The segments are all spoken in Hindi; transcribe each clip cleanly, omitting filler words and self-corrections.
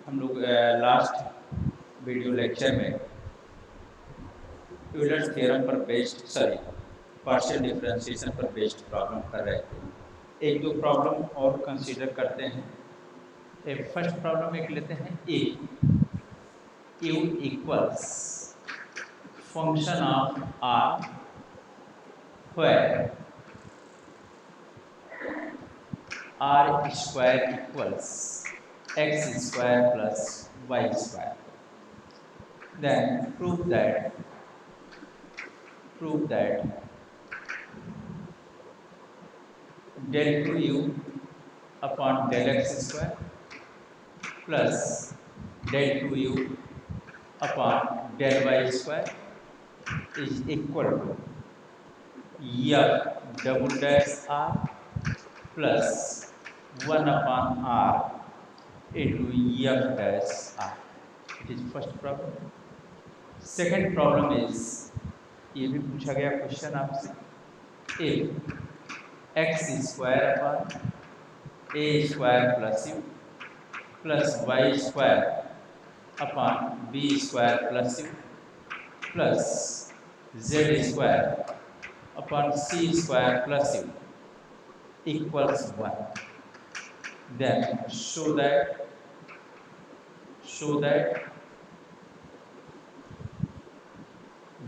हम लोग लास्ट वीडियो लेक्चर में यूलर्स थ्योरम पर बेस्ड पार्शियल डिफरेंशिएशन पर बेस्ड प्रॉब्लम कर रहे थे। एक दो प्रॉब्लम और कंसीडर करते हैं। फर्स्ट प्रॉब्लम एक लेते हैं, a u equals function of r where r square equals x square plus y square. Then prove that del 2u upon del x square plus del 2u upon del y square is equal to f double dash r plus 1 upon r into f dash r. It is first problem. Second problem is, ये भी पूछा गया क्वेश्चन आपसे, if x square upon a square plus u plus y square upon b square plus u plus z square upon c square plus u equals 1, then show that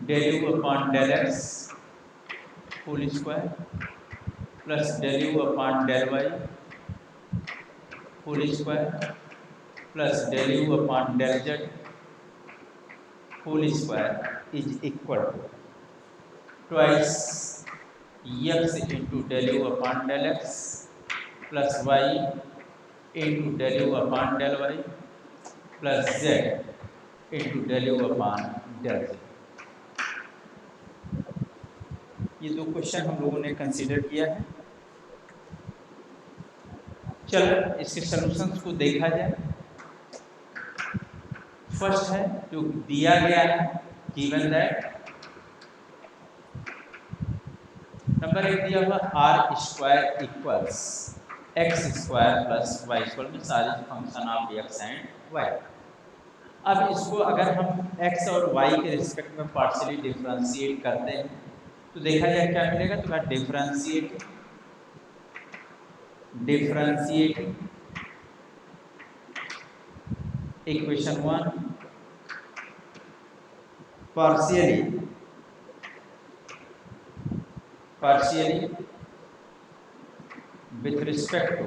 del u upon del x whole square plus del u upon del y whole square plus del u upon del z whole square is equal to twice x into del u upon del x plus y into del u upon del y plus z into del u upon del z. ये दो क्वेश्चन हम लोगों ने कंसीडर किया है। चलो इसके सॉल्यूशंस को देखा जाए। फर्स्ट है जो दिया गया है, गिवन दैट नंबर एक दिया हुआ r square equals x square plus Y square में सारे function of x and y. अब इसको अगर हम एक्स और वाई के रिस्पेक्ट में पार्शियली डिफरेंशिएट करते हैं तो देखा जाए क्या मिलेगा। तो differentiating equation 1 partially with respect to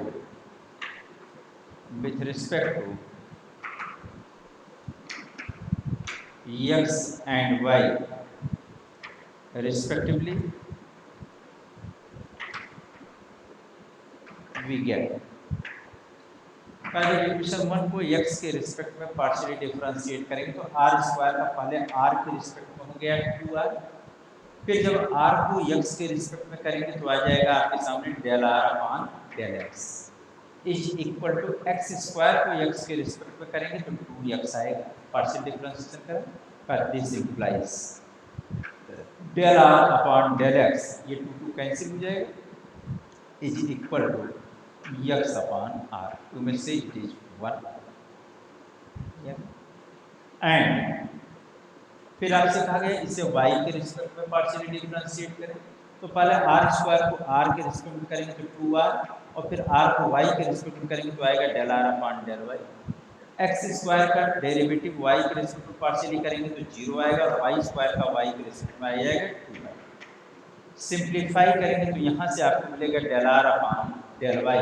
x and y respectively we get पहले इक्वेशन 1 को x के रिस्पेक्ट में पार्शियली डिफरेंशिएट करेंगे तो r स्क्वायर का पहले r के रिस्पेक्ट में हो गया 2r, फिर जब r को x के रिस्पेक्ट में करेंगे तो आ जाएगा आपके सामने del r upon del x is equal to x square को x के रिस्पेक्ट में करेंगे तो 2x आएगा। पार्शियल डिफरेंशिएशन करें पर this implies del r upon del x, ये 2 कैंसिल हो जाएगा, is equal to x upon r, तो में से इट इज 1 एंड फिर आपसे कहा गया इसे y के रिस्पेक्ट में पार्शियली डिफरेंशिएट करें तो पहले r स्क्वायर को r के रिस्पेक्ट में करेंगे तो 2r और फिर r को y के रिस्पेक्ट में करेंगे तो आएगा del r upon del y। x square का डेरिवेटिव y के रिस्पेक्ट में पार्शियली करेंगे तो 0 आएगा और y स्क्वायर का y के रिस्पेक्ट में आ जाएगा 2y। सिंप्लीफाई करेंगे तो यहाँ से आपको मिलेगा del r upon del y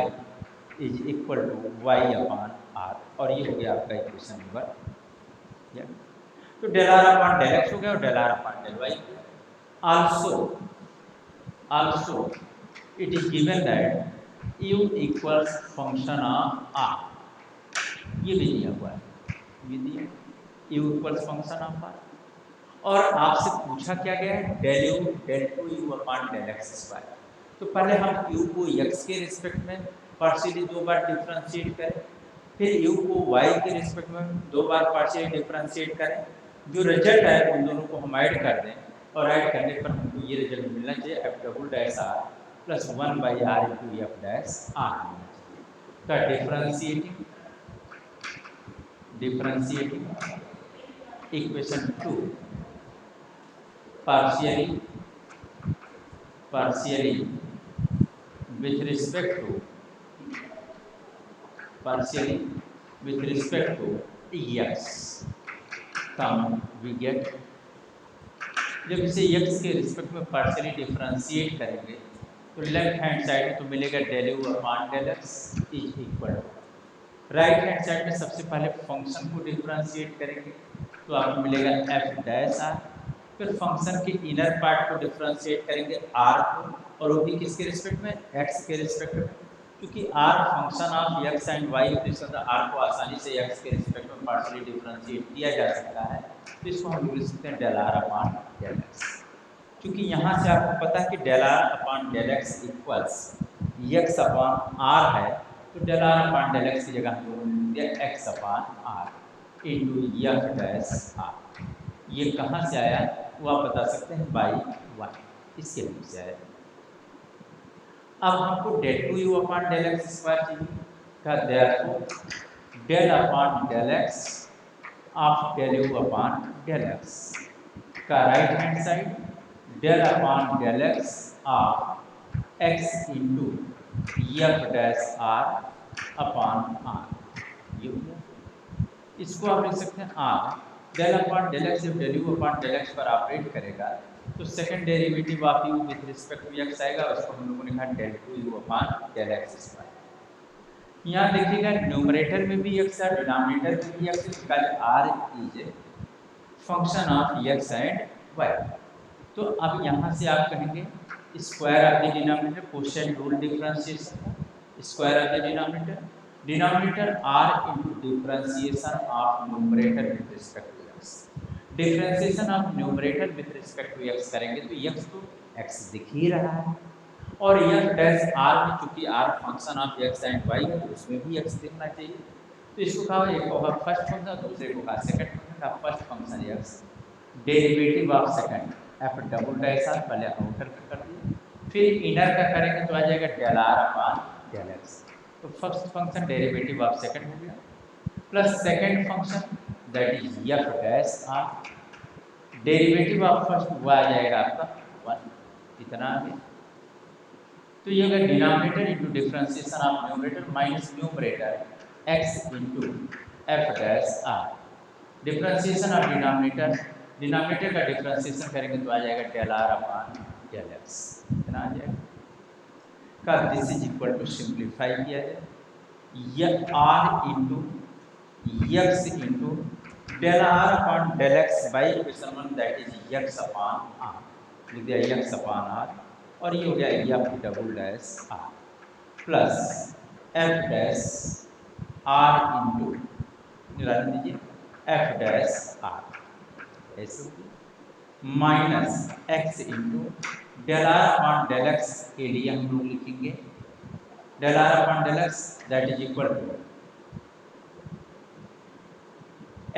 is equal to y upon r, और ये हो गया आपका इक्वेशन नंबर। तो del r upon del x हो गया और del r upon del y। also it is given that u equals function of r, ये भी दिया हुआ है, ये दिया u equals function of r, और आपसे पूछा क्या गया है del u del 2u upon del x square. तो पहले हम u को x के रिस्पेक्ट में पार्शियली 2 बार डिफरेंशिएट करें, फिर u को y के रिस्पेक्ट में 2 बार पार्शियली डिफरेंशिएट करें, जो रिजल्ट है उन दोनों को हम ऐड कर दें और ऐड करने पर हमको ये रिजल्ट मिलना चाहिए f double dash r plus 1 by r into f dash r मिलना चाहिए। तो differentiating differentiating equation 2 partially with respect to x, come we get, जब इसे x के रिस्पेक्ट में पार्शियली डिफरेंशिएट करेंगे तो लेफ्ट हैंड साइड में तो मिलेगा del u upon del x is equal, right hand side में सबसे पहले फंक्शन को डिफरेंशिएट करेंगे तो आपको मिलेगा f डैश r, फिर फंक्शन के इनर पार्ट को डिफरेंशिएट करेंगे r को, और वो भी किसके रिस्पेक्ट में, x के रिस्पेक्ट में, क्योंकि r function of x and y है, तो r को आसानी से x के रिस्पेक्ट में पार्शियली डिफरेंशिएट किया जा सकता है, तो इसको हम लिख सकते हैं del r upon del x। क्योंकि यहाँ से आपको पता है कि del r upon del x equals x upon r है, तो del r upon del x की जगह हम लोग लिख दिया x upon r into f dash r। ये कहाँ से आया वो आप बता सकते हैं बाई y, इसके लिए से आया। अब हमको del 2u upon del x square चाहिए, का therefore del upon del x of del u upon del x का right hand side del upon del x of x into f dash r upon r, ये हो गया। इसको आप लिख सकते हैं r del upon del x जब del u upon del x पर ऑपरेट करेगा तो second derivative of u with respect to x आएगा, उसको हम लोगों ने कहा del 2u upon del x square. यहाँ देखिएगा न्यूमरेटर में भी x है, डिनोमिनेटर में भी x है, because r is a function of x and y। तो अब यहाँ से आप कहेंगे square of the denominator, quotient rule differentiation, square of the denominator r into differentiation of numerator with respect to x। Differentiation of numerator with respect to x करेंगे तो x तो x दिख ही रहा है, और f डैश r में चूंकि r function of x and y है तो उसमें भी x दिखना चाहिए, तो इसको कहा एक होगा फर्स्ट फंक्शन, दूसरे को कहा सेकंड फंक्शन। का first function x derivative of second f double dash r, पहले आउटर का कर दिया, फिर इनर का करेंगे तो आ जाएगा del r upon del x। तो first function derivative of second हो गया, plus second function that is f dash r, derivative of first वो आ जाएगा आपका 1, इतना आ गया। तो ये अगर denominator into differentiation of numerator minus numerator x into f dash r, differentiation of denominator का डिफरेंशिएशन करेंगे तो आ जाएगा del r upon del x, इतना आ जाएगा। का this is equal to simplify किया जाए ये r into x into del r upon del x by equation 1 that is x upon r, लिख दिया x अपॉन r, और ये हो गया f double dash r plus f dash r into निकाल दीजिए f डैश r ऐसे minus x into del r upon del x के लिए हम लोग लिखेंगे del r upon del x that is equal to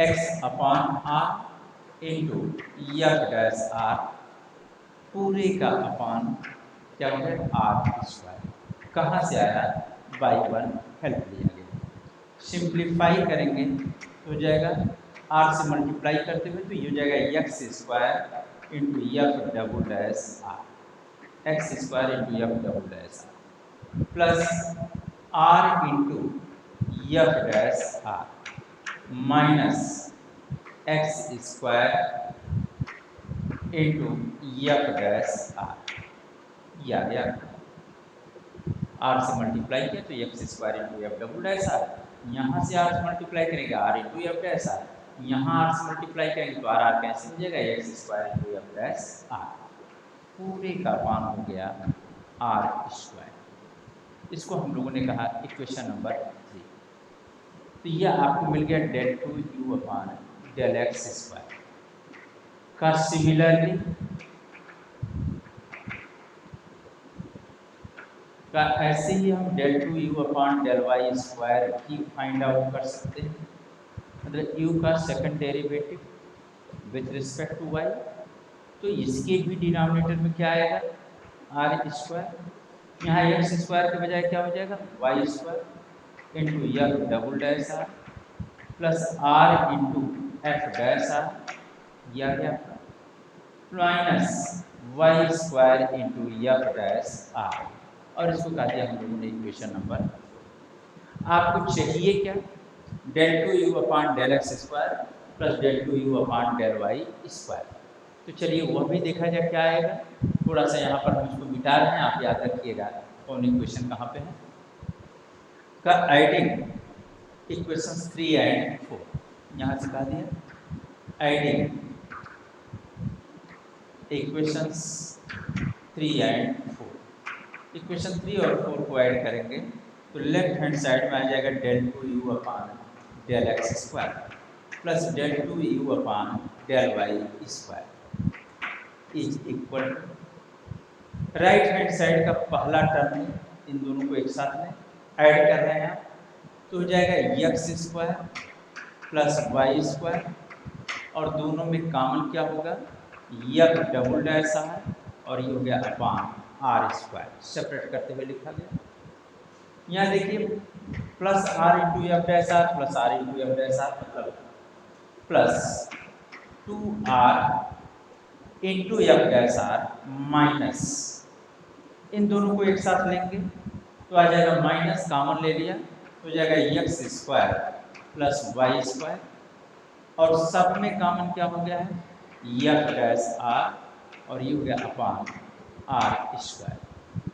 x upon r into f dash r पूरे का अपॉन क्या हो गया r स्क्वायर, कहाँ से आया बाई 1 हेल्प लिया गया, सिंप्लीफाई करेंगे तो हो जाएगा r से मल्टीप्लाई करते हुए तो ये हो जाएगा x square into f double dash r, x square into f double dash r plus r into f dash r minus x square into f dash r, ये आ गया r से मल्टीप्लाई किया तो x square into f double dash r, यहाँ से r से मल्टीप्लाई करेंगे r into f dash r, यहाँ r से मल्टीप्लाई करेंगे तो r कैंसिल हो जाएगा x square into f dash r, पूरे का मान हो गया r स्क्वायर। इसको हम लोगों ने कहा इक्वेशन नंबर 3। तो यह आपको मिल गया del 2u upon del x square का सिमिलरली का ऐसे ही हम del 2u upon del y square की फाइंड आउट कर सकते हैं, मतलब u का second derivative with respect to y, तो इसके भी डिनोमिनेटर में क्या आएगा r स्क्वायर, यहाँ x स्क्वायर के बजाय क्या हो जाएगा y square into f double dash r plus r into f dash r, यह आ गया आपका, minus y square into f dash r, और इसको कह दिया हम लोगों ने इक्वेशन नंबर 4। आपको चाहिए क्या, del two u upon del x square plus del two u upon del y square. तो चलिए वह भी देखा जाए क्या आएगा। थोड़ा सा यहाँ पर हम इसको मिटा रहे हैं, आप याद रखिएगा कौन इक्वेशन कहाँ पे है। का एडिंग इक्वेशन 3 एंड 4, यहाँ से कहा दिया एडिंग इक्वेशंस 3 एंड 4। इक्वेशन 3 और 4 को ऐड करेंगे तो लेफ्ट हैंड साइड में आ जाएगा del two u upon del x square plus del two u upon del y square is equal to, right hand side का पहला टर्म इन दोनों को एक साथ में ऐड कर रहे हैं तो हो जाएगा x square plus Y square, और दोनों में कॉमन क्या होगा, यह डबल डैश आर, और ये हो गया अपॉन आर स्क्वायर, सेपरेट करते हुए लिखा गया। यहाँ देखिए plus r into f dash r plus r into f dash r मतलब plus 2r into f dash r minus, इन दोनों को एक साथ लेंगे तो आ जाएगा माइनस, कॉमन ले लिया तो जाएगा x square plus Y square, और सब में कॉमन क्या हो गया है, एफ डैश आर, और ये हो गया अपॉन आर स्क्वायर,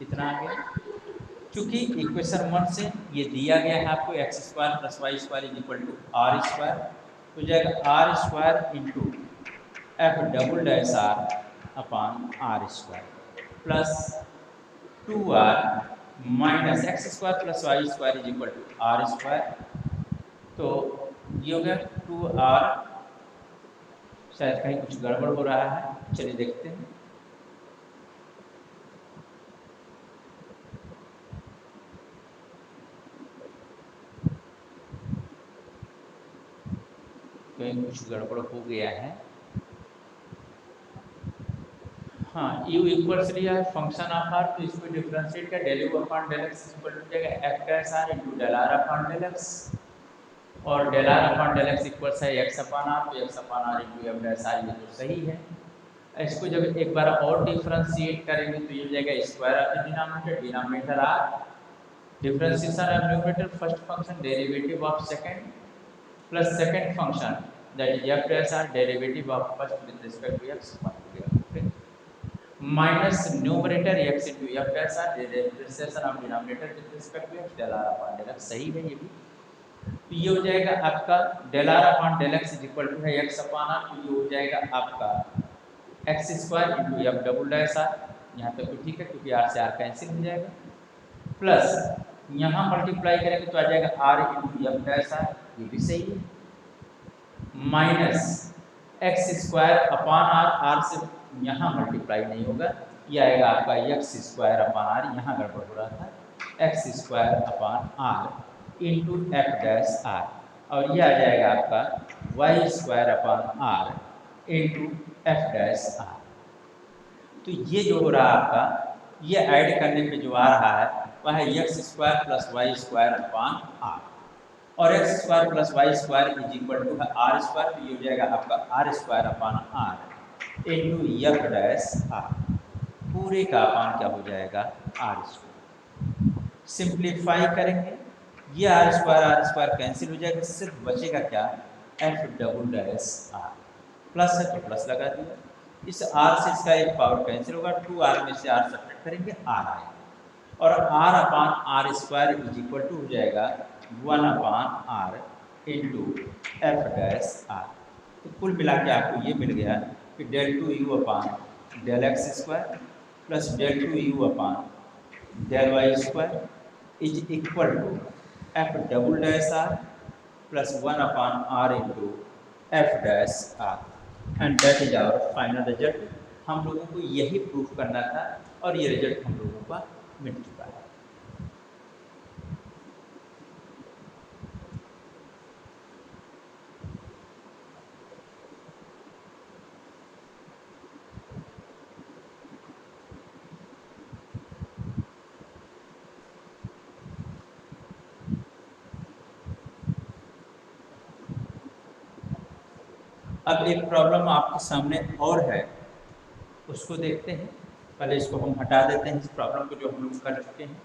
इतना आ गया। चूंकि इक्वेशन 1 से ये दिया गया है आपको x square plus Y square is equal to r square, तो जाएगा r square into f double dash r upon r square plus 2r minus x square plus Y square is equal to r square, तो ये हो गया 2r, शायद कहीं कुछ गड़बड़ हो रहा है, चलिए देखते हैं। कहीं कुछ गड़बड़ हो गया है। हाँ, u इक्वल्स लिया है फंक्शन ऑफ r, तो इसको डिफरेंशिएट कर del u upon del x equal to जाएगा f dash r into del r upon del x, और del r upon del x equals है x अपॉन r, तो x upon r into f dash r, ये तो सही है। इसको जब एक बार और डिफरेंशिएट करेंगे तो ये हो जाएगा square of the denominator, denominator r, differentiation of numerator first function derivative of second plus second function that is f dash r derivative of first with respect to x minus numerator x into f dash r differentiation of denominator with respect to x del r upon del x, सही है ये भी। तो ये हो जाएगा आपका del r upon del x is equal to है x अपॉन r, तो ये हो जाएगा आपका x square into f double dash r, यहाँ तक तो ठीक है क्योंकि आर से आर कैंसिल हो जाएगा, प्लस यहाँ मल्टीप्लाई करेंगे तो आ जाएगा r into f dash r, ये भी सही है, minus x square upon r, r से यहाँ मल्टीप्लाई नहीं होगा, ये आएगा आपका एक्स स्क्वायर अपॉन आर, यहाँ गड़बड़ हो रहा था, x square upon r into f dash r, और ये आ जाएगा आपका y square upon r into f dash r. तो ये जो हो रहा है आपका, ये ऐड करने पे जो आ रहा है वह है x square plus Y square upon r, और x square plus Y square is equal to है आर स्क्वायर, तो ये हो जाएगा आपका r square upon r into f dash r, पूरे का अपॉन क्या हो जाएगा आर स्क्वायर। सिंप्लीफाई करेंगे, ये आर स्क्वायर कैंसिल हो जाएगा, सिर्फ बचेगा क्या, f double dash r, plus है तो प्लस लगा दिया, इस आर से इसका एक पावर कैंसिल होगा, 2r में से r सब्ट्रैक्ट करेंगे r आएगा, और r upon r square is equal to हो जाएगा 1 upon r into f dash r. तो कुल मिला के आपको ये मिल गया कि del two u upon del x square plus del two u upon del y square is equal to f double dash r plus 1 upon r into f dash r, and that is our final result. हम लोगों को यही प्रूफ करना था और ये रिजल्ट हम लोगों का मिल चुका है। अब एक प्रॉब्लम आपके सामने और है, उसको देखते हैं। पहले इसको हम हटा देते हैं, इस प्रॉब्लम को जो हम लोग कर चुके हैं।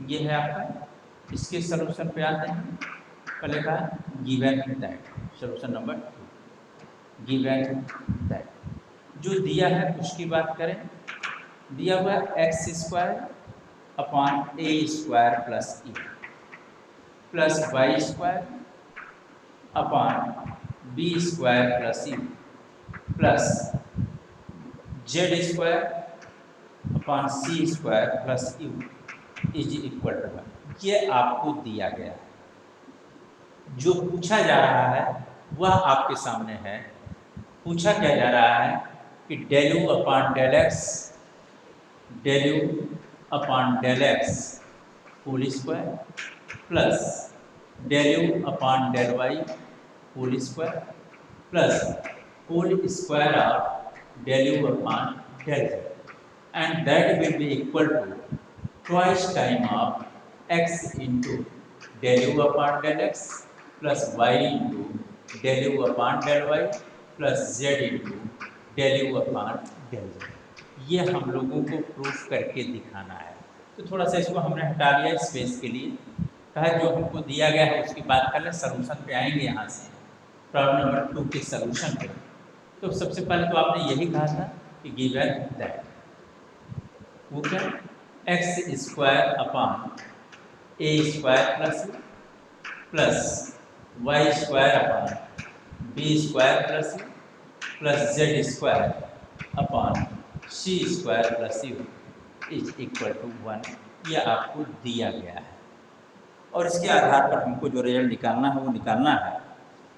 ये है आपका, इसके सलूशन पे आते हैं। पहले का given that, solution number 2, given that जो दिया है उसकी बात करें। दिया हुआ x square upon A square plus e plus Y square upon B square plus e plus Z square upon C square plus u is equal to 1। ये आपको दिया गया है। जो पूछा जा रहा है वह आपके सामने है। पूछा क्या जा रहा है कि del you upon del x, del you upon del x whole square plus del you upon del y whole square plus whole square of del you upon del z, and that will be equal to twice time of x into del u upon del x plus y into del u upon del y plus z into del u upon del z। ये हम लोगों को प्रूफ करके दिखाना है। तो थोड़ा सा इसको हमने हटा लिया स्पेस के लिए। कहा जो हमको दिया गया है उसकी बात कर ले, सलूशन पे आएंगे यहाँ से, प्रॉब्लम नंबर 2 के सलूशन पे। तो सबसे पहले तो आपने यही कहा था कि गिवन दैट वो क्या, x square upon A square plus Y square upon B square plus Z square upon C square plus u is equal to 1। यह आपको दिया गया है और इसके आधार पर हमको जो रिजल्ट निकालना है वो निकालना है।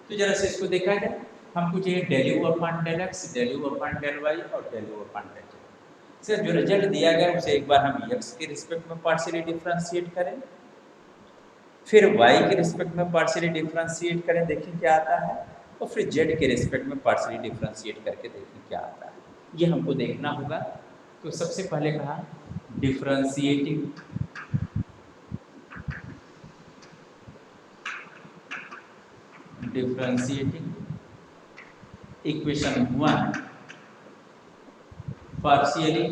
तो जरा से इसको देखा जाए। हमको चाहिए del you upon del x, del you upon del Y और del you upon del z. Sir जो रिजल्ट दिया गया उसे एक बार हम x के रिस्पेक्ट में पार्शियली डिफरेंशिएट करें, फिर y के रिस्पेक्ट में पार्शियली डिफरेंशिएट करें, देखें क्या आता है, और फिर z के रिस्पेक्ट में पार्शियली डिफरेंशिएट करके देखें क्या आता है। ये हमको देखना होगा। तो सबसे पहले कहा differentiating, equation 1 partially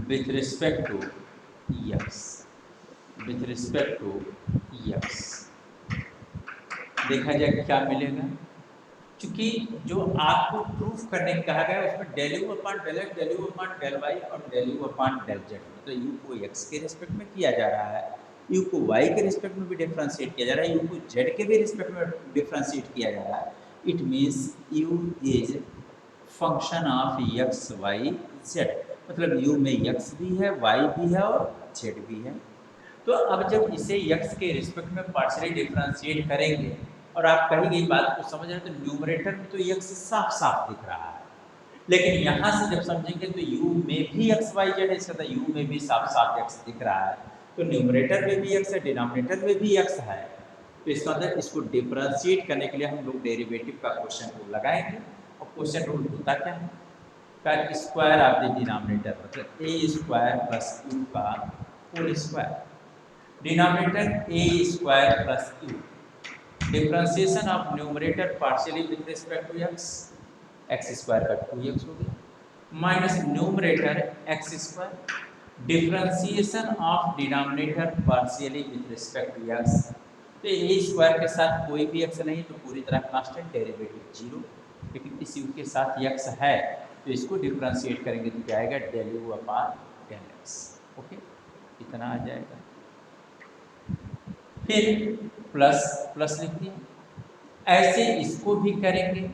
with respect to x, with respect to x देखा जाए क्या मिलेगा। क्योंकि जो आपको प्रूफ करने कहा गया उसमें del you upon del x, del you upon del Y और del you upon del z, मतलब यू को x के रिस्पेक्ट में किया जा रहा है, यू को y के रिस्पेक्ट में भी डिफरेंशिएट किया जा रहा है, यू को z के भी रिस्पेक्ट में डिफरेंशिएट किया जा रहा है। It means u is function of x y z, मतलब u में x भी है, y भी है और z भी है। तो अब जब इसे x के रिस्पेक्ट में पार्शियली डिफरेंशिएट करेंगे और आप कही गई बात को समझ रहे हैं तो न्यूमरेटर में तो x साफ साफ दिख रहा है, लेकिन यहाँ से जब समझेंगे तो u में भी x y z है, इसका तो u में भी साफ साफ x दिख रहा है, तो न्यूमरेटर में भी x है, डिनोमिनेटर में भी x है। तो इसका मतलब इसको डिफरेंशिएट करने के लिए हम लोग डेरिवेटिव का क्वेश्चन रूल लगाएंगे। और क्वेश्चन रूल होता क्या है, का स्क्वायर ऑफ द डिनोमिनेटर, मतलब ए स्क्वायर प्लस यू का whole square, denominator a square plus u, differentiation of numerator partially with respect to x, x square का 2x हो गया, minus numerator x square, differentiation of denominator partially with respect to x. तो ए स्क्वायर के साथ कोई भी एक्स नहीं तो पूरी तरह कांस्टेंट, डेरिवेटिव 0, लेकिन इस यू के साथ एक्स है तो इसको डिफरेंशिएट करेंगे तो क्या आएगा, del you upon del x. Okay, इतना आ जाएगा। फिर प्लस प्लस लिख दिया। ऐसे इसको भी करेंगे,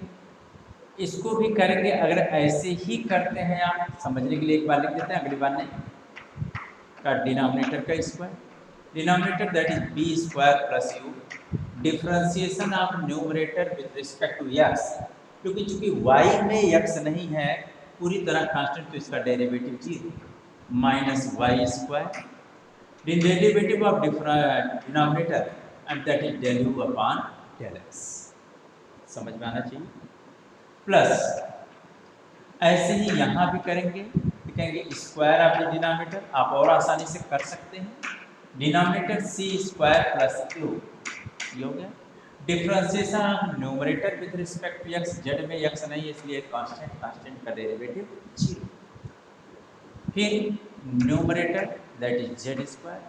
इसको भी करेंगे। अगर ऐसे ही करते हैं आप, समझने के लिए एक बार लिख देते हैं, अगली बार नहीं, का डिनोमिनेटर का square, denominator that is b square plus u, differentiation of numerator with respect to x, क्योंकि चूंकि y में x नहीं है पूरी तरह कांस्टेंट तो इसका derivative 0, minus y square, derivative of denominator and that is del you upon del x. समझ में आना चाहिए। प्लस ऐसे ही यहाँ भी करेंगे, लेकिन लिखेंगे स्क्वायर ऑफ द डिनोमिनेटर, आप और आसानी से कर सकते हैं। Denominator c square plus q, ये हो गया। Differentiation of numerator with respect to x, z में एक्स नहीं है इसलिए कांस्टेंट, कांस्टेंट का डेरिवेटिव 0। फिर numerator that is z square,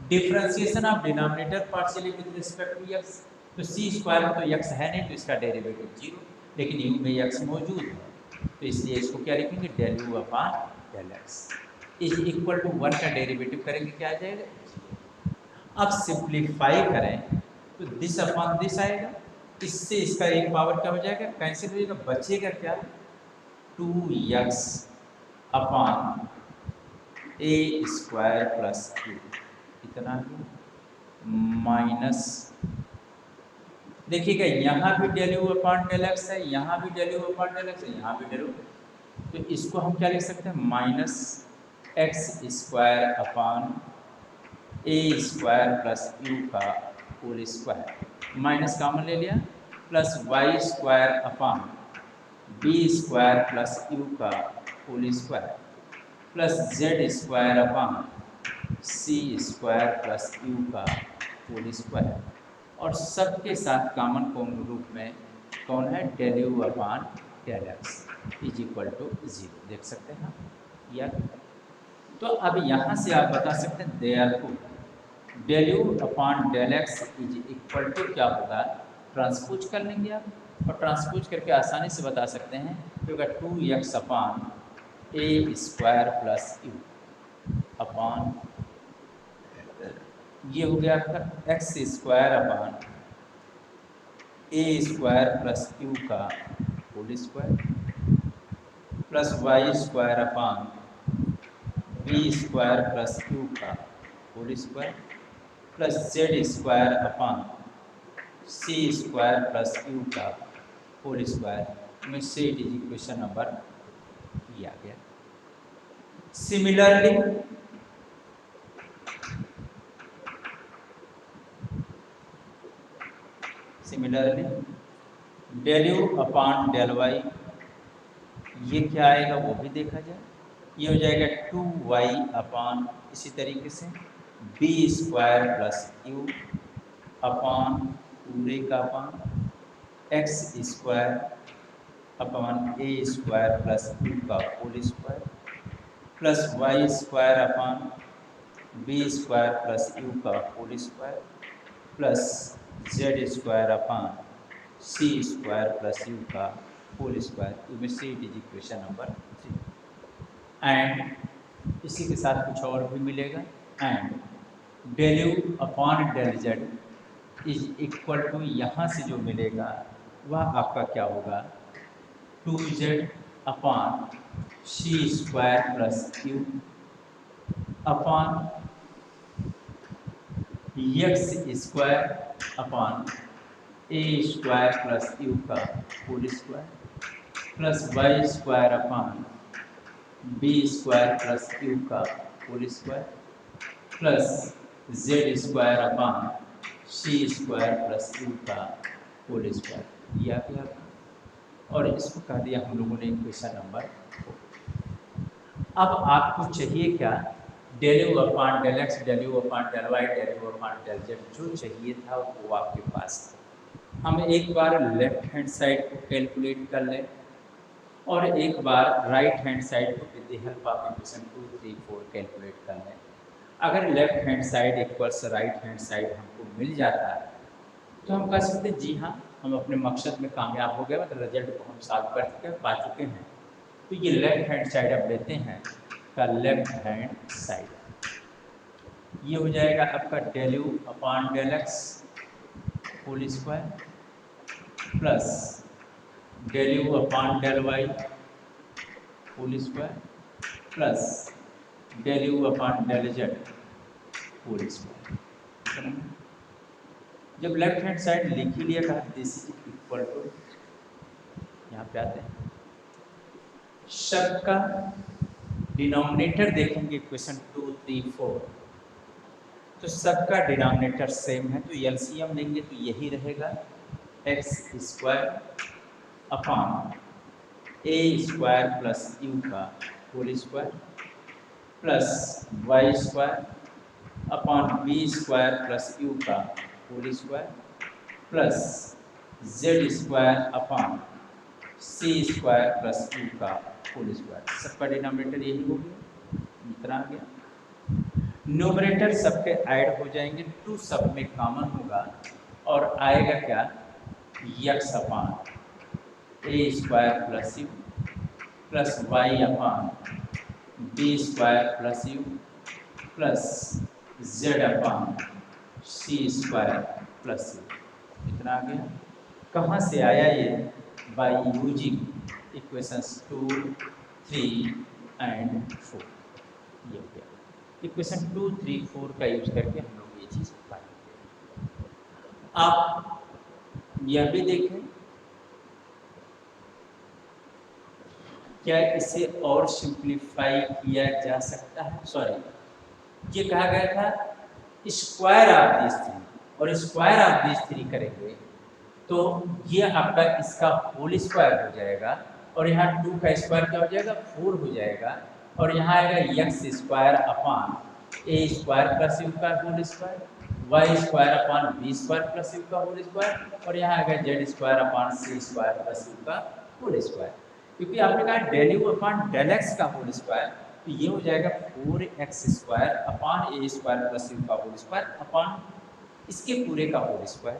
differentiation of denominator partially with respect to x, तो सी स्क्वायर तो एक्स है नहीं तो इसका डेरिवेटिव 0, लेकिन यू में एक्स मौजूद है तो इसलिए इसको क्या लिखेंगे, del you upon del x is equal to 1 का डेरिवेटिव करेंगे क्या आ जाएगा। अब सिंप्लीफाई करें तो दिस अपॉन दिस आएगा, इससे इसका एक पावर क्या हो जाएगा, कैंसिल हो जाएगा, बचेगा क्या 2x अपॉन ए स्क्वायर प्लस क्यू, इतना ही माइनस, देखिएगा यहाँ भी del you upon del x है, यहाँ भी del you upon del x है, यहाँ भी डेल यू, तो इसको हम क्या लिख सकते हैं, minus x square upon A square plus you का होल स्क्वायर, माइनस कॉमन ले लिया, plus Y square upon B square plus you का whole square, plus Z square upon C square plus you का होल स्क्वायर, और सबके साथ कॉमन कौन रूप में कौन है, del you upon del x is equal to 0, देख सकते हैं या। तो अब यहाँ से आप बता सकते हैं therefore del you upon del x is equal to क्या होगा, ट्रांसपोज कर लेंगे आप, और ट्रांसपोज करके आसानी से बता सकते हैं क्योंकि 2x अपॉन ए स्क्वायर प्लस यू अपॉन, ये हो गया आपका x square upon A square plus you का whole square, plus Y square upon B square plus you का whole square, plus Z square upon C square plus you का होल स्क्वायर में से इट इज इक्वेशन नंबर ये आ गया। Similarly del you upon del y, ये क्या आएगा वो भी देखा जाए, ये हो जाएगा 2y अपॉन इसी तरीके से b square plus u upon पूरे का upon x square upon A square plus you का whole square, plus Y square upon B square plus you का whole square, plus Z square upon C square plus you का होल स्क्वायर, इसमें से it is equation number 3। And इसी के साथ कुछ और भी मिलेगा, and del you upon del z is equal to, यहाँ से जो मिलेगा वह आपका क्या होगा, 2z upon C square plus Q upon x square upon A square plus you का whole square, plus Y square upon B square plus you का whole square, plus Z square upon C square plus you का होल स्क्वायर, ये आ गया, और इसको कह दिया हम लोगों ने इक्वेशन नंबर 4। अब आपको चाहिए क्या, del you upon del x, del you upon del y, del you upon del z, जो चाहिए था वो आपके पास था। हम एक बार लेफ्ट हैंड साइड को कैलकुलेट कर लें और एक बार राइट हैंड साइड को with the help of equation 2, 3, 4 calculate कर लें। अगर left hand side equals right hand side हमको मिल जाता है तो हम कह सकते हैं जी हाँ, हम अपने मकसद में कामयाब हो गए, मतलब रिजल्ट को हम सॉल्व कर चुके हैं, पा चुके हैं। तो ये लेफ्ट हैंड साइड अब लेते हैं का लेफ्ट हैंड साइड, ये हो जाएगा आपका del you upon del x whole square plus del you upon del y whole square plus del you upon del z whole square. जब लेफ्ट हैंड साइड लिख ही लिया कहा दिस इज इक्वल टू, यहाँ पे आते हैं सबका डिनोमिनेटर देखेंगे इक्वेशन 2, 3, 4, तो सबका डिनोमिनेटर सेम है तो एलसीएम लेंगे तो यही रहेगा X square upon A square plus you का whole square plus Y square upon B square plus you का whole square plus Z square upon C square plus you का होल स्क्वायर। सबका डिनोमिनेटर यही हो गया, इतना आ गया। न्यूमरेटर सबके ऐड हो जाएंगे, टू सब में कॉमन होगा और आएगा क्या, x upon A square plus you plus y upon B square plus you plus z upon C square plus u. इतना आ गया। कहाँ से आया ये, बाई यूजिंग इक्वेशंस 2, 3 एंड 4। ये हो गया इक्वेशन 2, 3, 4 का यूज करके हम लोग ये चीज पाएंगे। आप यह भी देखें क्या इसे और सिंप्लीफाई किया जा सकता है। सॉरी, ये कहा गया था स्क्वायर ऑफ दिस थ्री, और स्क्वायर ऑफ दिस थ्री करेंगे तो ये आपका इसका होल स्क्वायर हो जाएगा, और यहाँ 2 का स्क्वायर क्या हो जाएगा, 4 हो जाएगा, और यहाँ आएगा X square upon A square plus you का whole square, Y square upon B square plus you का होल स्क्वायर, और यहाँ आएगा Z square upon C square plus you का होल स्क्वायर। क्योंकि आपने कहा del you upon del X का होल स्क्वायर, तो ये हो जाएगा 4x square upon A square plus you का होल स्क्वायर अपॉन इसके पूरे का होल स्क्वायर।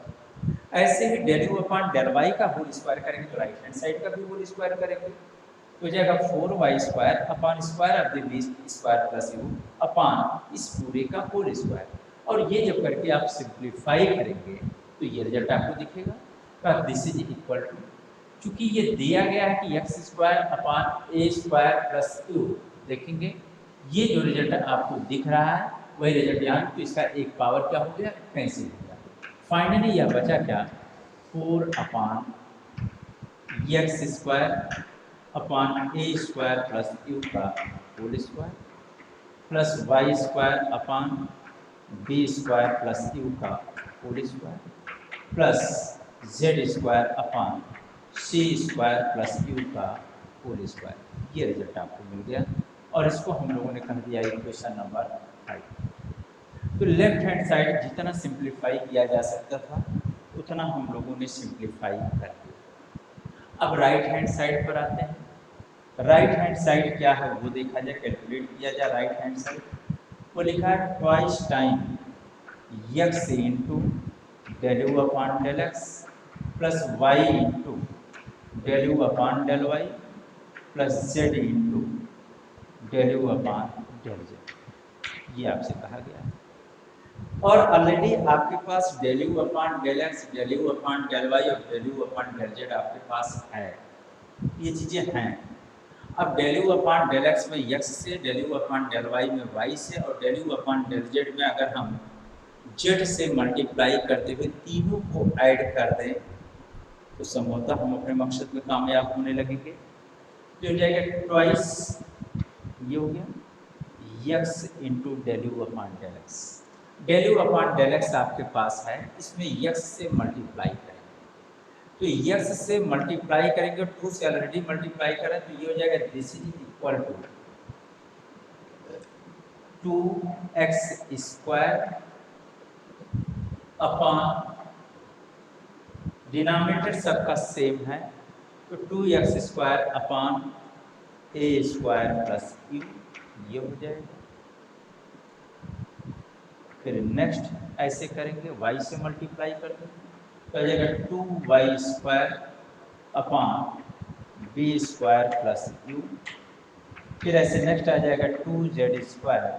ऐसे ही del you upon del Y का होल स्क्वायर करेंगे तो राइट हैंड साइड का भी होल स्क्वायर करेंगे, तो हो जाएगा 4y square upon square of the b square plus u upon इस पूरे का होल स्क्वायर। और ये जब करके आप सिंप्लीफाई करेंगे तो ये रिजल्ट आपको दिखेगा, दिस इज इक्वल टू, चूंकि ये दिया गया है कि x square upon A square plus you, देखेंगे ये जो रिजल्ट आपको दिख रहा है वही रिजल्ट यहाँ, तो इसका एक पावर क्या हो गया, कैंसिल हो गया। फाइनली यह बचा क्या, 4 upon x square upon A square plus you का whole square plus Y square upon B square plus you का whole square plus Z square upon C square plus you का होल स्क्वायर। ये रिजल्ट आपको मिल गया, और इसको हम लोगों ने कह दिया इक्वेशन नंबर 5। तो लेफ्ट हैंड साइड जितना सिंप्लीफाई किया जा सकता था उतना हम लोगों ने सिंप्लीफाई कर दिया। अब राइट हैंड साइड पर आते हैं। राइट हैंड साइड क्या है वो देखा जाए, कैलकुलेट किया जाए। राइट हैंड साइड वो लिखा है twice time X into del you upon del x plus Y into del you upon del Y plus Z into del you upon del Z. ये आपसे कहा गया है, और ऑलरेडी आपके पास del you upon del x, del you upon del Y और del you upon del Z आपके पास है, ये चीज़ें हैं। अब del you upon del X में एक्स से, del you upon del y में वाई से, और del you upon del z में अगर हम जेड से मल्टीप्लाई करते हुए तीनों को ऐड कर दें तो संभवतः हम अपने मकसद में कामयाब होने लगेंगे। जो हो जाएगा ट्वाइस, ये हो गया x into del you upon del x. Del you upon del x आपके पास है, इसमें एक्स से मल्टीप्लाई करेंगे, तो एक्स से मल्टीप्लाई करेंगे, 2 से ऑलरेडी मल्टीप्लाई करें तो ये हो जाएगा this is equal to 2x square upon denominator सबका सेम है तो 2x स्क्वायर अपॉन ए स्क्वायर प्लस यू, ये हो जाएगा। फिर नेक्स्ट ऐसे करेंगे, y से मल्टीप्लाई कर देंगे तो आ जाएगा 2y square upon B square plus u. फिर ऐसे नेक्स्ट आ जाएगा 2z स्क्वायर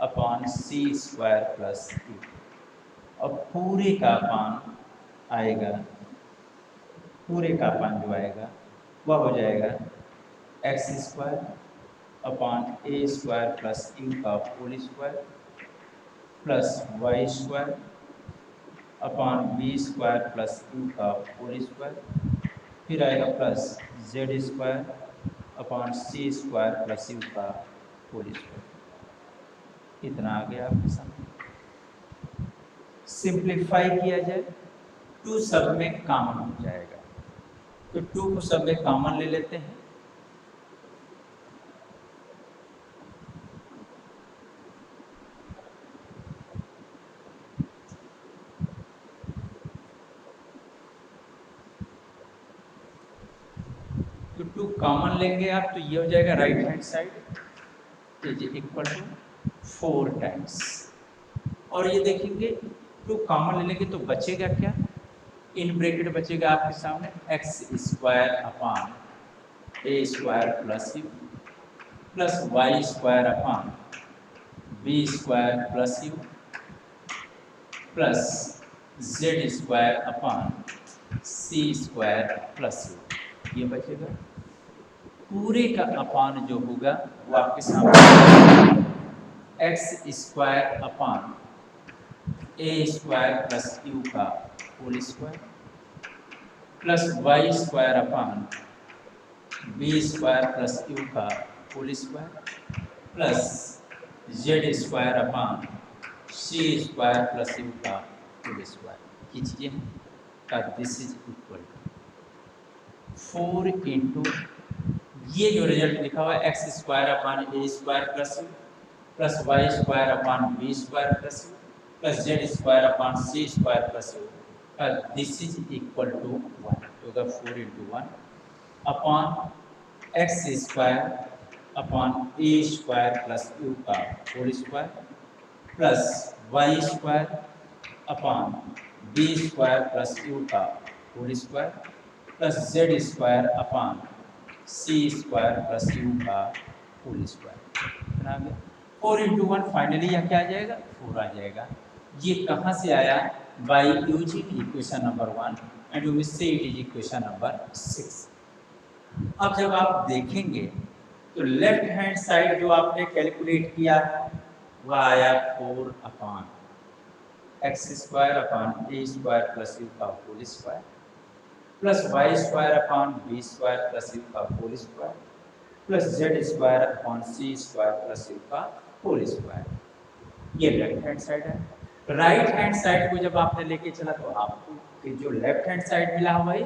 अपॉन सी स्क्वायर प्लस यू, और पूरे का अपान आएगा, पूरे का अपान जो आएगा वह हो जाएगा x square upon A square plus you का whole square plus Y square upon B square plus you का होल स्क्वायर, फिर आएगा plus Z square upon C square plus you का होल स्क्वायर। इतना आ गया आपके सामने। सिंप्लीफाई किया जाए 2 सब में कॉमन हो जाएगा, तो 2 को सब में कॉमन ले लेते हैं, 2 कॉमन लेंगे आप तो ये हो जाएगा right hand side is equal to 4 times, और ये देखेंगे 2 कॉमन ले लेंगे तो बचेगा क्या, इन ब्रैकेट बचेगा आपके सामने x square upon A square plus you plus Y square upon B square plus you plus Z square upon C square plus u, ये बचेगा। पूरे का अपान जो होगा वो आपके सामने x square upon A square plus you का whole square plus Y square upon B square plus you का whole square plus Z square upon C square plus you का होल स्क्वायर। ये चीजें हैं का this is equal to 4 into ये जो रिजल्ट लिखा हुआ है x square upon A square plus you plus Y square upon B square plus you plus Z square upon C square plus U, this is equal to 1 होगा 4 into 1 upon x square upon A square plus you का whole square plus Y square upon B square plus you का whole square plus Z square upon C square plus you का होल स्क्वायर। बना गया 4 इंटू 1 फाइनली यह क्या आ जाएगा 4 आ जाएगा। ये कहाँ से आया, by using equation number 1 and we say it is equation number 6। अब जब आप देखेंगे तो लेफ्ट हैंड साइड जो आपने कैलकुलेट किया वह आया 4 upon X square upon A square plus you का whole square plus Y square upon B square plus you का whole square plus Z square upon C square plus you का होल स्क्वायर। ये लेफ्ट हैंड साइड है। राइट हैंड साइड को जब आपने लेके चला तो आपको जो लेफ्ट हैंड साइड मिला है वही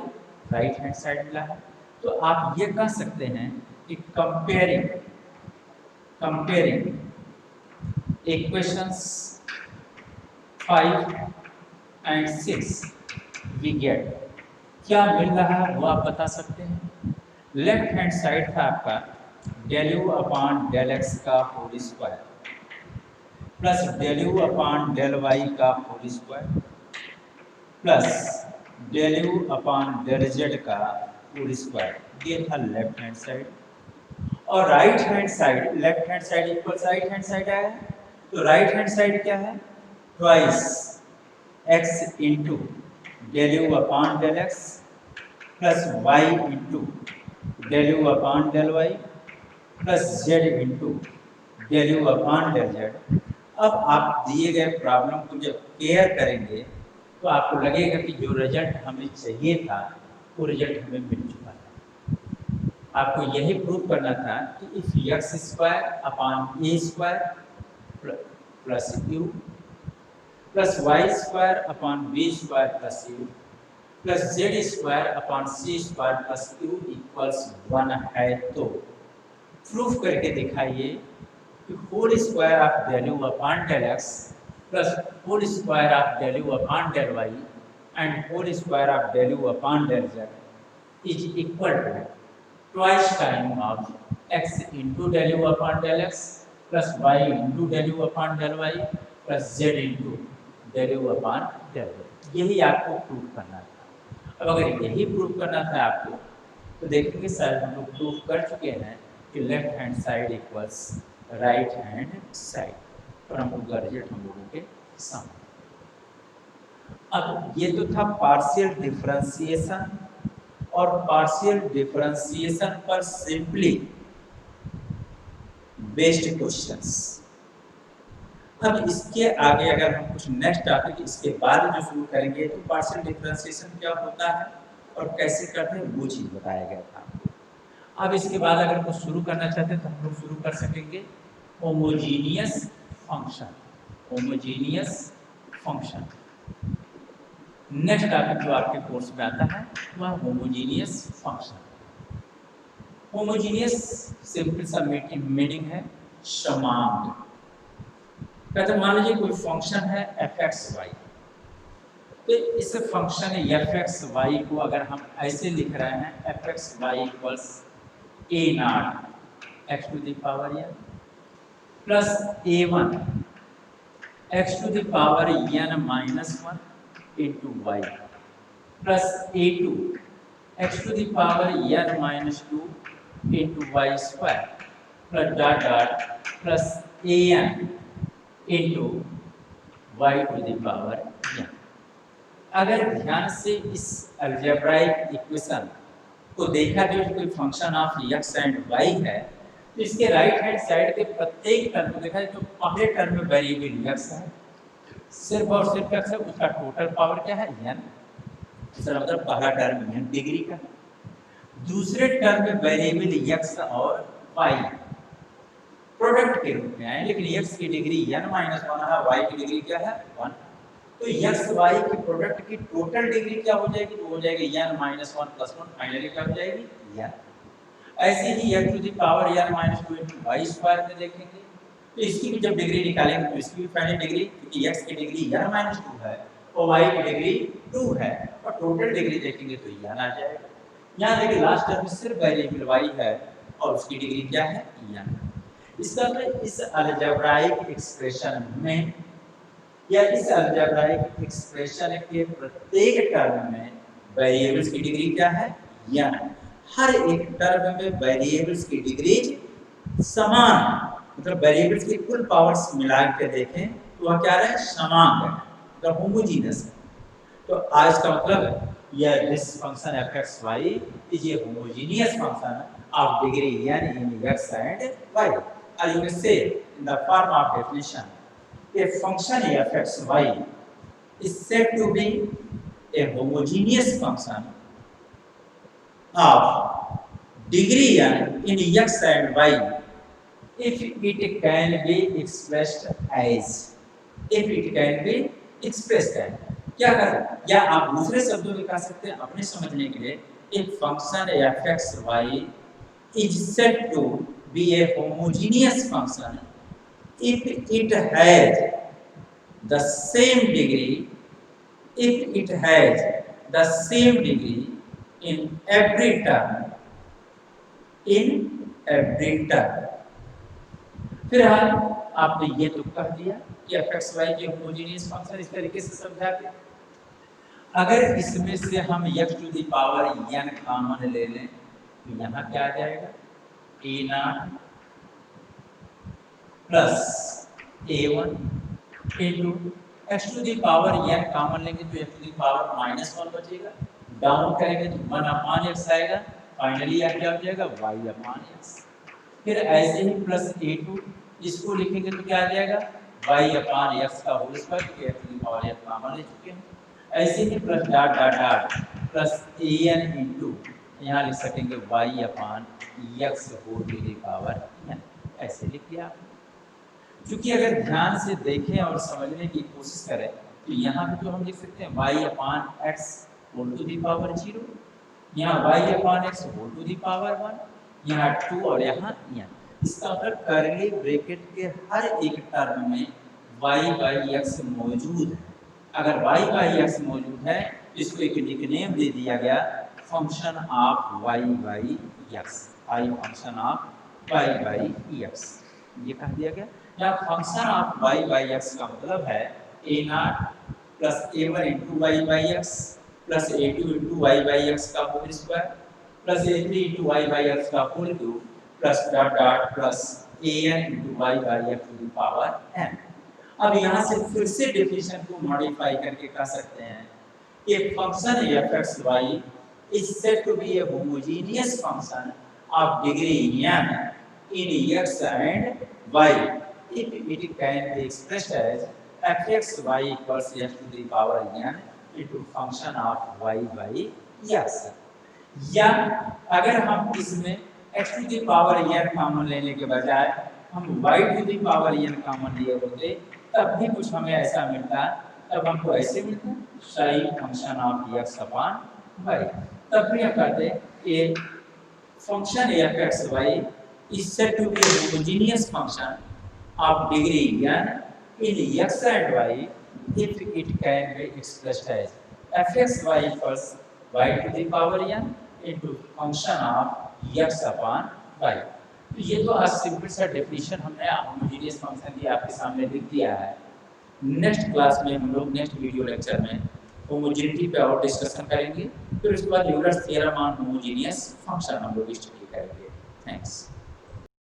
राइट हैंड साइड मिला है। तो आप ये कह सकते हैं कि comparing equations 5 and 6 we get क्या मिल रहा है वो आप बता सकते हैं। लेफ्ट हैंड साइड था आपका del you upon del X का whole square plus del you upon del Y का whole square plus del you upon del Z का होल स्क्वायर, ये था लेफ्ट हैंड साइड। और right hand side, left hand side equal right hand side आया है, तो राइट हैंड साइड क्या है, twice X into del you upon del x plus Y into del you upon del Y plus Z into del you upon del z. अब आप दिए गए प्रॉब्लम को जब केयर करेंगे तो आपको लगेगा कि जो रिजल्ट हमें चाहिए था वो रिजल्ट हमें मिल चुका है। आपको यही प्रूव करना था कि if x square upon A square plus you plus Y square upon B square plus you plus Z square upon C square plus u equals 1 है, तो प्रूफ करके दिखाइए कि whole square of del you upon del x plus whole square of del you upon del y and whole square of del you upon del z is equal to twice time of x into del you upon del x plus Y into del you upon del Y plus Z into del you upon del z. यही आपको प्रूव करना था। अब अगर यही प्रूव करना था आपको तो देखेंगे सर हम लोग प्रूव कर चुके हैं कि left hand side equals right hand side, और हम लोग का रिजल्ट हम लोगों के सामने। अब ये तो था पार्शियल डिफरेंशिएशन, और पार्शियल डिफरेंशिएशन पर सिंपली बेस्ड क्वेश्चंस। अब इसके आगे अगर हम कुछ नेक्स्ट टॉपिक इसके बाद जो शुरू करेंगे तो पार्शियल डिफरेंशिएशन क्या होता है और कैसे करते हैं वो चीज बताया गया था। अब इसके बाद अगर कुछ शुरू करना चाहते हैं तो हम लोग शुरू कर सकेंगे homogeneous function. Homogeneous function next topic जो आपके कोर्स में आता है वह होमोजीनियस फंक्शन। होमोजीनियस सिंपल सा मीनिंग है समान। कहते मान लीजिए कोई फंक्शन है एफ एक्स वाई, तो इस फंक्शन एफ एक्स वाई को अगर हम ऐसे लिख रहे हैं f x y equals a not x to the power n plus a1 x to the power n minus 1 into y plus a2 x to the power n minus 2 into y square plus dot dot plus an into y to the power n। अगर ध्यान से इस अलजेब्राइक इक्वेशन को देखा जो कोई function of x and y है, तो इसके राइट हैंड साइड के प्रत्येक टर्म को देखा जाए तो पहले टर्म में वेरिएबल x है, सिर्फ और सिर्फ x है, उसका टोटल पावर क्या है n, इसका मतलब पहला टर्म n डिग्री का। दूसरे टर्म में वेरिएबल x और y प्रोडक्ट के रूप में आए, लेकिन x की डिग्री n माइनस 1 है, y की डिग्री क्या है 1, तो x y के प्रोडक्ट की टोटल डिग्री क्या हो जाएगी, तो हो जाएगी n माइनस 1 प्लस 1, फाइनली क्या हो जाएगी n। ऐसे ही x to the power n minus 2 into y square में देखेंगे तो इसकी भी जब डिग्री निकालेंगे तो इसकी भी फाइनल डिग्री, क्योंकि x की डिग्री n माइनस 2 है और y की डिग्री 2 है और टोटल डिग्री देखेंगे तो n आ जाएगा। यहाँ देखिए लास्ट टर्म में सिर्फ वेरिएबल y है और उसकी डिग्री क्या है n। इसका मतलब इस अलजेब्राइक एक्सप्रेशन में या इस अलजेब्राइक एक्सप्रेशन के प्रत्येक टर्म में वेरिएबल्स की डिग्री क्या है n। हर एक टर्म में वेरिएबल्स की डिग्री समान, मतलब वेरिएबल्स की कुल पावर्स मिला के देखें तो वह क्या रहे समान है, मतलब होमोजीनियस है। तो आज का मतलब यह this function f(x,y) is a homogeneous function of degree n in x and y, or you can say in the form of definition, a function f(x,y) is said to be a homogeneous function of degree n in x and y if it can be expressed as, if it can be expressed as, क्या कर या आप दूसरे शब्दों में कह सकते हैं अपने समझने के लिए, एक function f(x,y) is said to be a homogeneous function if it has the same degree, if it has the same degree in every term, in every term। फिलहाल आपने ये तो कह दिया कि f(x,y) के होमोजेनियस फंक्शन इस तरीके से समझा के, अगर इसमें से हम x to the power n common ले लें तो यहाँ क्या आ जाएगा a not plus a1 into x to the power n कॉमन लेंगे तो x टू द पावर माइनस 1 बचेगा, डाउन करेंगे तो 1 अपॉन x आएगा, फाइनली क्या हो जाएगा y अपॉन x। फिर ऐसे ही प्लस a2 इसको लिखेंगे तो क्या आ जाएगा y अपॉन x का होल स्क्वायर, क्योंकि x की पावर n कॉमन ले चुके हैं। ऐसे ही plus dot dot dot plus an into यहाँ लिख सकेंगे y upon x whole to the power n, ऐसे लिख दिया आपने। क्योंकि अगर ध्यान से देखें और समझने की कोशिश करें तो यहाँ पे तो हम लिख सकते हैं y upon x whole to the power 0, यहाँ y upon x whole to the power 1, यहाँ 2 और यहाँ n। इसका मतलब कर्ली ब्रैकेट के हर एक टर्म में y बाई x मौजूद है। अगर y बाई x मौजूद है इसको एक निकनेम दे दिया गया function of y by x, i function of y by x, ये कह दिया गया। यहाँ function of y by x का मतलब है a not plus a1 into y by x plus a2 into y by x का whole square plus a3 into y by x का whole cube plus dot dot plus an into y by x to the power n। अब यहाँ से फिर से डेफिनेशन को मॉडिफाई करके कह सकते हैं कि function f(x,y) is said to be a homogeneous function of degree n in x and y if it can be expressed as f(x,y) equals x to the power n into function of y by x। या अगर हम इसमें x to the power n common लेने के बजाय हम y to the power n common लिए होते तब भी कुछ हमें ऐसा मिलता, तब हमको ऐसे मिलता sin function of x upon y। तब भी हम कहते ये function f(x,y) is said to be a homogeneous function of degree n in x and y if it can be expressed as f(x,y) equals y to the power n into function of x upon y। तो ये तो आज सिंपल सा डेफिनेशन हमने होमोजेनियस फंक्शन की आपके सामने लिख दिया है। नेक्स्ट क्लास में हम लोग नेक्स्ट वीडियो लेक्चर में होमोजेनिटी पे और डिस्कशन करेंगे, फिर उसके बाद Euler's theorem on homogeneous function हम लोग स्टडी करेंगे। थैंक्स।